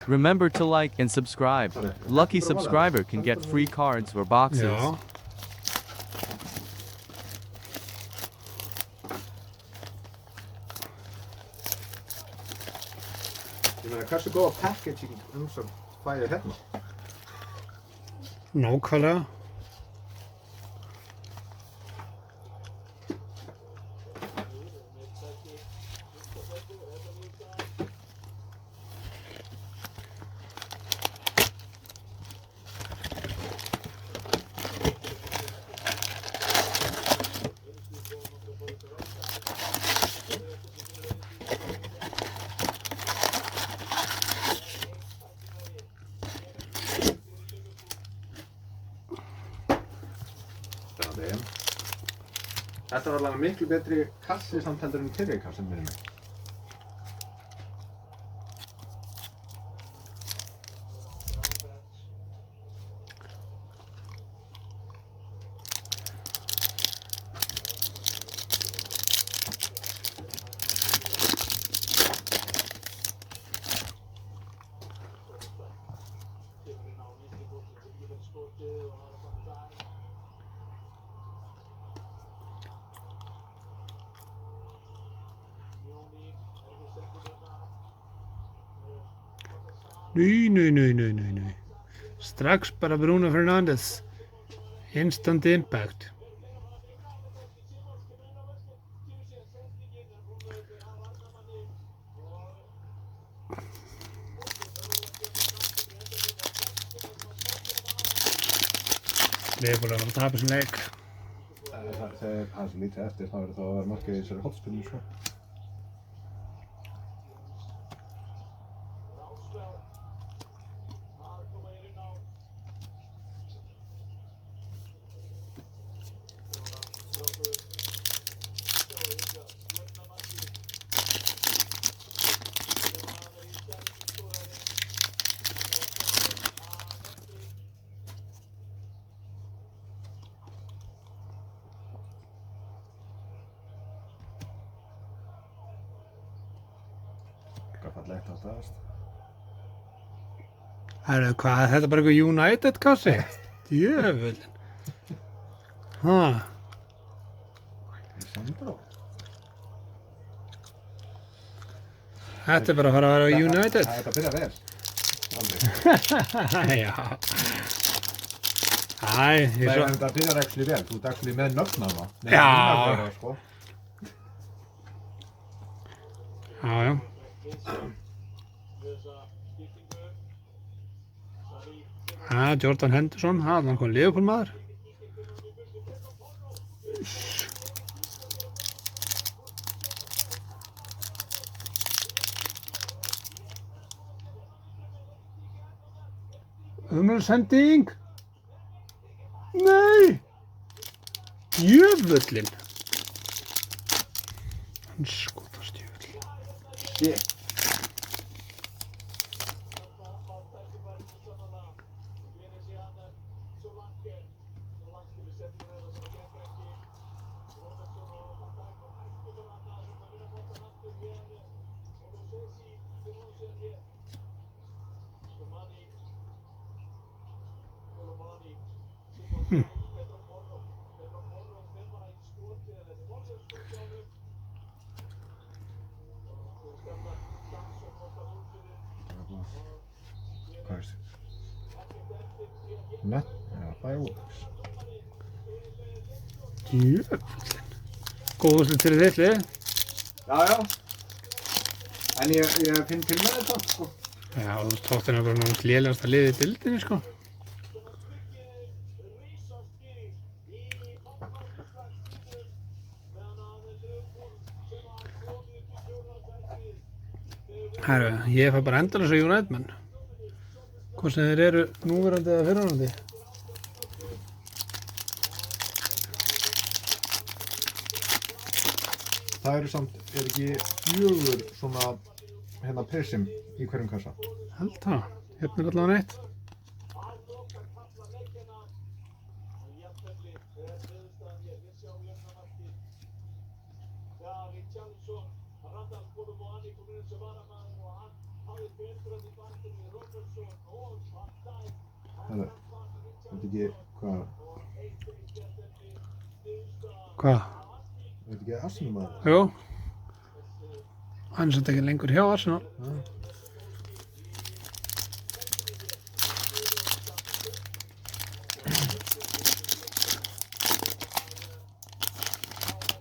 Remember to like and subscribe. Lucky subscriber can get free cards or boxes. Já. Ég meina, hversu góða packaging umsögn fæ ég hérna? Nákvæmlega. Spennandi. Þetta var alveg miklu betri kassi samt heldur en fyrri kassin minni mig. Nei. Strax bara Bruno Fernandes. Instant impact. Liverpool að tapa þessum leik. Það er hans lítið eftir, það verður þá að vera markið í þessari hotspinnu, sko. Hvað fallegt á staðast. Herru, hvað er þetta bara eitthvað United kassi? Djöfullin. Ha. Sandro. Þetta er bara að fara að vera United. Þetta byrja vel. Aldrei. Já. Æ, ég Nei, svo... en þetta byrjar actually vel. Þú ert actually með nöfnana. Já. Sko. Já. Jordan Henderson, hann kom Liverpool maður. Sending. Nei. Djöfullin. Hann skotast djöfull. Shit. Hvað er þetta? Nett, já, það er út. Djöfullin. Góð úrslit fyrir þitt lið. Já. En ég finn til með þetta, sko. Já, þú veist, Tottenham er bara náttúrulega lélegasta liðið í deildinni, sko. Herru, ég fæ bara endalaust á United menn. Hvort sem þeir eru núverandi eða fyrrverandi. Það eru samt, er ekki 4 svona, hérna, prism í hverjum kassa? Held það. Hérna er allavega neitt. Herru, veit ekki hvað, Hvað? veit ekki Arsenal maður? Jú. Hann er samt ekki lengur hjá Arsenal.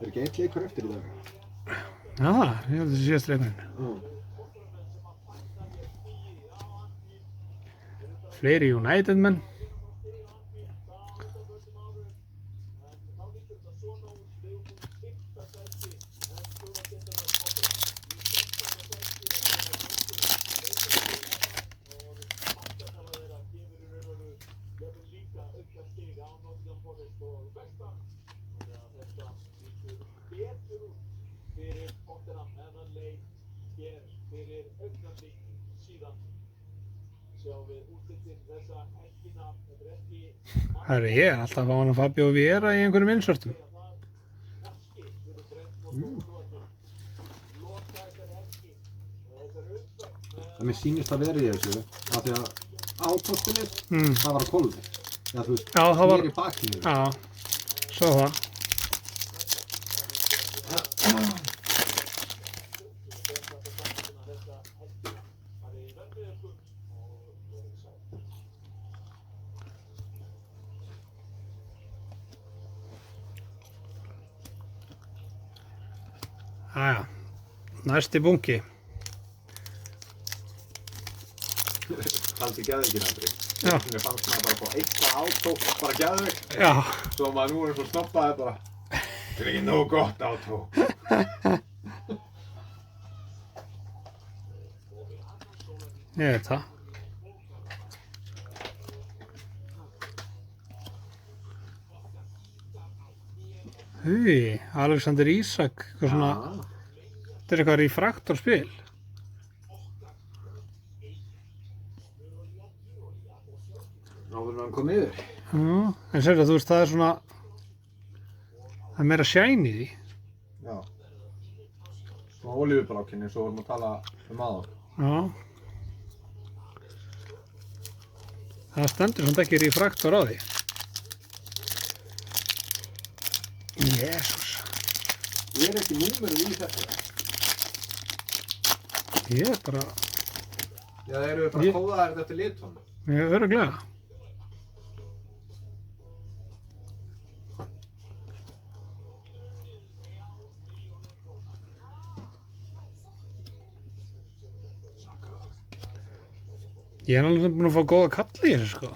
Er ekki eitt leikur eftir í dag? Já, ég held þessi síðast leikurinn. Fleiri United menn. Herri, ég er alltaf að fá hann að Fabio Vieira í einhverjum innsvörtum. Það mér sýnist að vera í þessu, af því að átóspilið, það var á kolvi. Já, þú veist, Já, það var... mér í bakinu. Já, svo það. Jæja, næsti bunki. Fannst þið geðveikinn, Andri? Já. Mér fannst maður bara að fá eitthvað átó, bara geðveik. Já. Svo maður nú er svo snoppaði bara, þetta er ekki nógu gott átó. Ég veit það. Hei, Alexander Isak, eitthvað svona, þetta er eitthvað refraktorspil. Áður en hann kom yfir. Já, en sérðu, þú veist, það er svona, það er meira shine í því. Já. Svona olíubrákinni, svo vorum við að tala áðan. Já. Það stendur samt ekki refraktor á því. Jesús. Ég er ekki númerið í þetta. Ég er bara, Já, það eru bara kóðaðir þetta eftir litunum. ég er örugglega. Ég er alveg búinn að fá góða kalla í þessu, sko.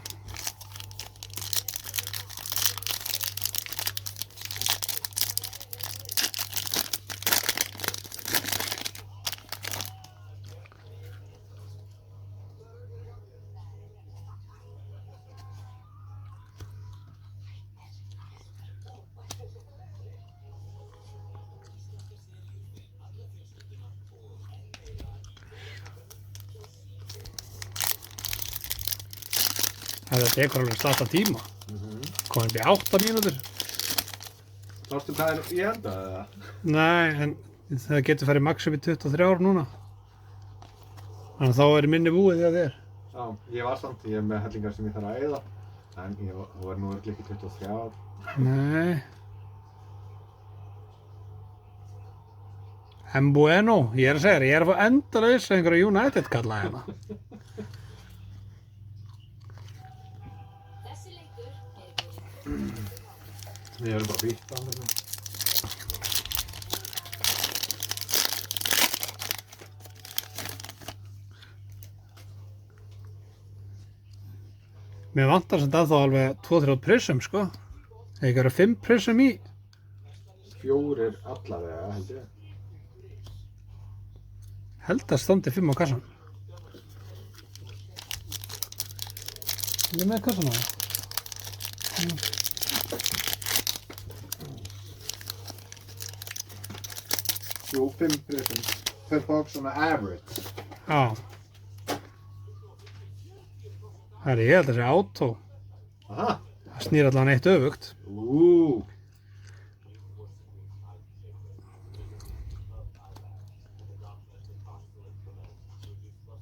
Það tekur alveg slata tíma. Komum við 8 mínútur. Sástu hvað er í enda eða? Nei, en það getur farið max upp í 23 ár núna. Þannig að þá er minni búið þegar þið er. Já, ég var samt, ég er með hellingar sem ég þarf að eyða. En ég var nú örugglega ekki 23 ár. Nei. En bueno, ég er að segja þér, ég er að fá endalaus einhverja United kalla hérna. Við erum bara býtt á þetta. Mér vantar samt ennþá alveg 2-3 prism, sko. Eða ekki vera 5 prism í. 4 allavega, held ég. Held að standi 5 á kassan. Ég er með kassan á það. Jú, 5 prism. Per box svona average. Já. Herri, ég held að það sé auto. Aha. Það snýr allan eitt öfugt.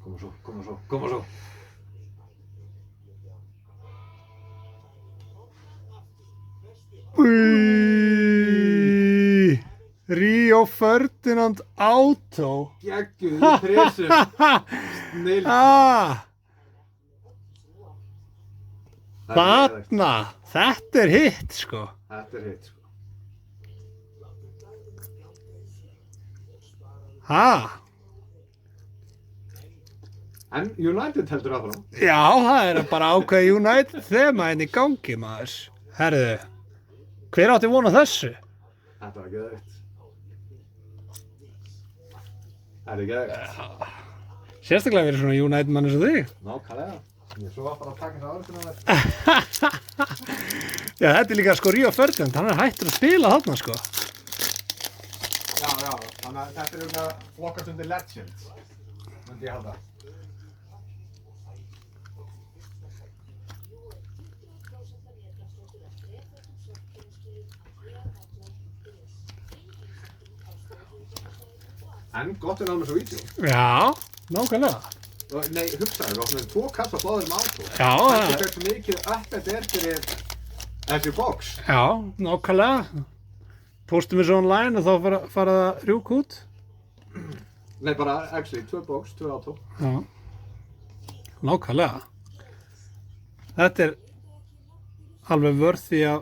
Koma svo. Rio Ferdinand Auto. Geggjuð í presum. Snill. Þarna, þetta er hitt sko. Þetta er hitt sko. En United heldur áfram. Já, það er bara ákveð United þema í gangi maður. Herðu, hver átti von á þessu? Þetta var geðveikt. Það er geðveikt. Sérstaklega verið svona United mann eins og þig. Nákvæmlega. Ég svo var bara að taka það árið þér. Já, þetta er líka sko Rio Ferdinand, hann er hættur að spila þarna sko. Já, þannig að þetta er auðvitað flokkast undir Legends. Myndi ég halda. En gott er náttúrulega svo vídeo. Já, nákvæmlega. Nei, hugsaðu, við áttum 2 kassa báðir með auto. Já, Þetta er hversu mikið upp þetta er fyrir þessi box. Já, nákvæmlega. Póstum við svo online og þá fara það rjúk út. Nei, bara actually 2 box, 2 auto. Já, nákvæmlega. Þetta er alveg vörð í að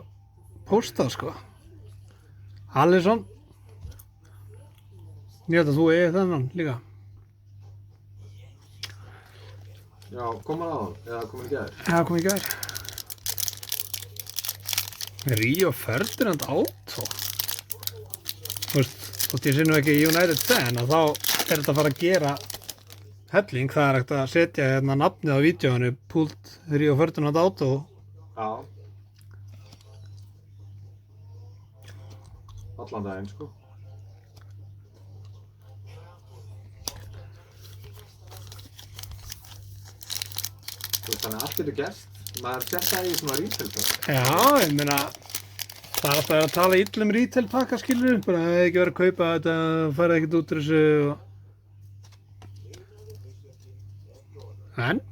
pósta sko. Alisson. Ég held að þú eigi þennan líka. Já, kom hann á hann, eða kom hann í gær? Já, kom í gær. Rio Ferdinand Auto. Þú veist, þótt ég sé nú ekki United fan, að þá er þetta að fara að gera helling. Það er hægt að setja hérna nafnið á vídeóinu, Pult Rio Ferdinand Auto. Já. Allan daginn, sko. Þannig að allt eru gerst, maður setja í svona retail pakka. Já, ég meina, það er alltaf að tala illa retail pakka, skilur, bara það hefði ekki verið að kaupa þetta, farið ekkert út úr þessu. En,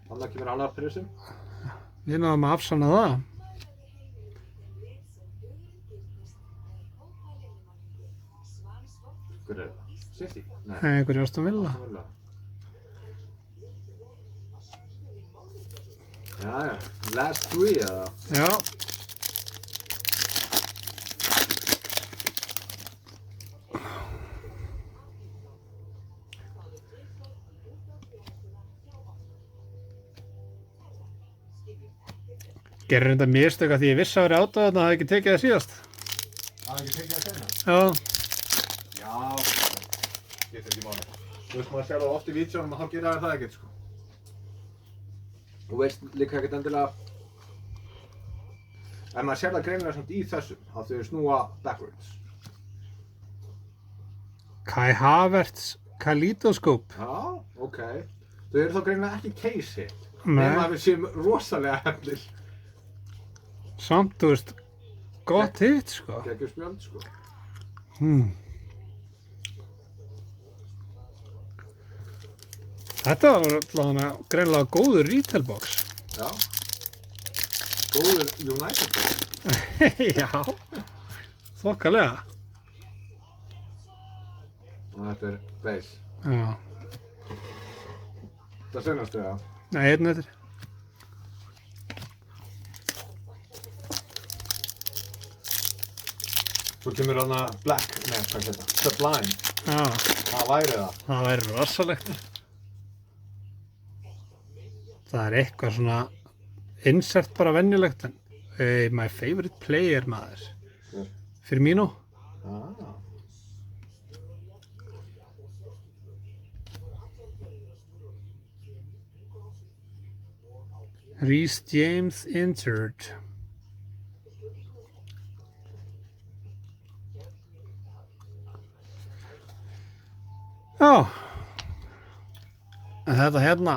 Þannig kemur annar prisum. við náðum að afsanna það. Hver er það? City? Nei. Einhverju Aston Villa. Já, last 3 eða? Já. Gerir þetta mistök að því ég vissi að vera átta þarna, það hefði ekki tekið það síðast. Það er ekki tekið að segna? Já. Já, getur ekki máli. Þú veist maður sér það oft í vídeónum og þá gera það ekkert sko. Þú veist líka ekkert endilega, en maður sér það greinilega samt í þessum, að þau snúa backwards. Kai Havertz, Kaleidoscope. Já, ok. Þau eru þá greinilega ekki case hit, Nei. nema að við séum rosalega hefnir. Samt, þú veist, gott hitt, sko. Geggjur spjöld sko. Þetta var allavega greinilega góður retail box. Já. Góður United box. Já, þokkalega. Og þetta er base. Já, Það senast þau að. nei, einn eftir. Svo kemur hana Black, nei, hvað er þetta? Sublime. Já, Það væri það. það væri rosalegt. Það er eitthvað svona insert bara venjulegt, en my favorite player, maður. Hver? Firmino. Ah. Reece James injured. Já. En þetta hérna,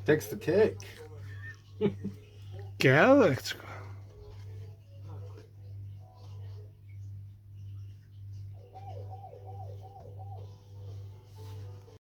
Takes the cake. geðveikt sko.